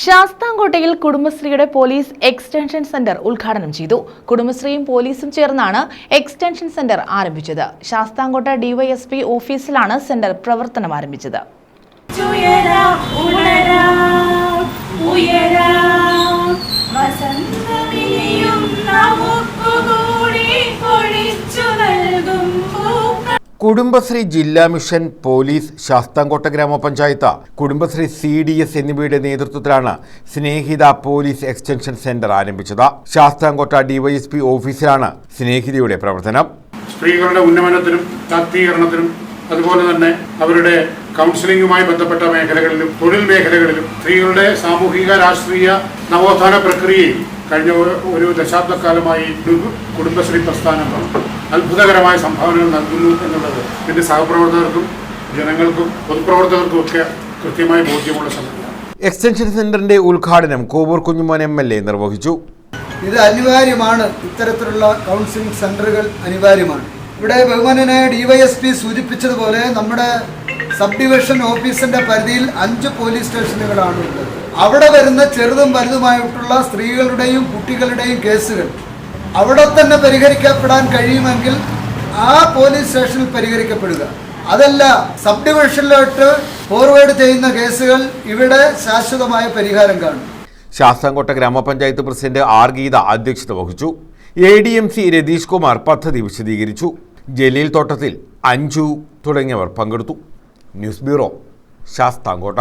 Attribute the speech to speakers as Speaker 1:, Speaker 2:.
Speaker 1: ശാസ്താംകോട്ടയിൽ കുടുംബശ്രീയുടെ police extension centre ഉദ്ഘാടനം ചെയ്തു. കുടുംബശ്രീയും പോലീസും ചേർന്നാണ് എക്സ്റ്റൻഷൻ സെന്റർ ആരംഭിച്ചത്. ശാസ്താംകോട്ട ഡിവൈഎസ്പി ഓഫീസിലാണ് സെന്റർ പ്രവർത്തനം ആരംഭിച്ചത്.
Speaker 2: കുടുംബശ്രീ ജില്ലാ മിഷൻ, പോലീസ്, ശാസ്താംകോട്ട ഗ്രാമപഞ്ചായത്ത്, കുടുംബശ്രീ CDS എന്നിവയുടെ നേതൃത്വത്തിലാണ് സ്നേഹിത പോലീസ് എക്സ്റ്റൻഷൻ സെന്റർ ആരംഭിച്ചത്. ശാസ്താംകോട്ട ഡിവൈഎസ്പി ഓഫീസിലാണ് സ്നേഹിതയുടെ പ്രവർത്തനം.
Speaker 3: സ്ത്രീകളുടെ ഉന്നമനത്തിനും ശാക്തീകരണത്തിനും അതുപോലെ തന്നെ അവരുടെ കൗൺസിലിംഗുമായി ബന്ധപ്പെട്ട മേഖലകളിലും തൊഴിൽ മേഖലകളിലും സ്ത്രീകളുടെ സാമൂഹിക രാഷ്ട്രീയ നവോത്ഥാന പ്രക്രിയയിൽ കഴിഞ്ഞ ഒരു ദശാബ്ദക്കാലമായി കുടുംബശ്രീ പ്രസ്ഥാനം അത്ഭുതകരമായ സംഭാവനകൾ നൽകുന്നു എന്നുള്ളത് ഇതിന്റെ സഹപ്രവർത്തകർക്കും ജനങ്ങൾക്കും പൊതുപ്രവർത്തകർക്കും ഒക്കെ കൃത്യമായി ബോധ്യമുള്ള സംഗതിയാണ്.
Speaker 2: എക്സ്റ്റൻഷൻ സെന്ററിന്റെ ഉദ്ഘാടനം കോവൂർ കുഞ്ഞുമോൻ MLA നിർവഹിച്ചു.
Speaker 4: ഇത് അനിവാര്യമാണ്. ഇത്തരത്തിലുള്ള കൗൺസിലിംഗ് സെന്ററുകൾ അനിവാര്യമാണ്. ഇവിടെ ബഹുമാനനായ DYSP സൂചിപ്പിച്ചതുപോലെ നമ്മുടെ സബ് ഡിവിഷൻ ഓഫീസിന്റെ പരിധിയിൽ 5 പോലീസ് സ്റ്റേഷനുകളാണ് ഉള്ളത്. അവിടെ വരുന്ന ചെറുതും വലുതുമായിട്ടുള്ള സ്ത്രീകളുടെയും കുട്ടികളുടെയും കേസുകൾ അവിടെ തന്നെ പരിഹരിക്കപ്പെടാൻ കഴിയുമെങ്കിൽ ആ പോലീസ് സ്റ്റേഷനിൽ പരിഹരിക്കപ്പെടുക. അതല്ല, സബ് ഡിവിഷനിലോട്ട് ഫോർവേഡ് ചെയ്യുന്ന കേസുകൾ ഇവിടെ ശാശ്വതമായ പരിഹാരം കാണും.
Speaker 2: ശാസ്താംകോട്ട ഗ്രാമപഞ്ചായത്ത് പ്രസിഡന്റ് R. ഗീത അധ്യക്ഷത വഹിച്ചു. ADMC രതീഷ് കുമാർ പദ്ധതി വിശദീകരിച്ചു. ജലീൽ തോട്ടത്തിൽ, അഞ്ജു തുടങ്ങിയവർ പങ്കെടുത്തു. News bureau, Sasthamkotta.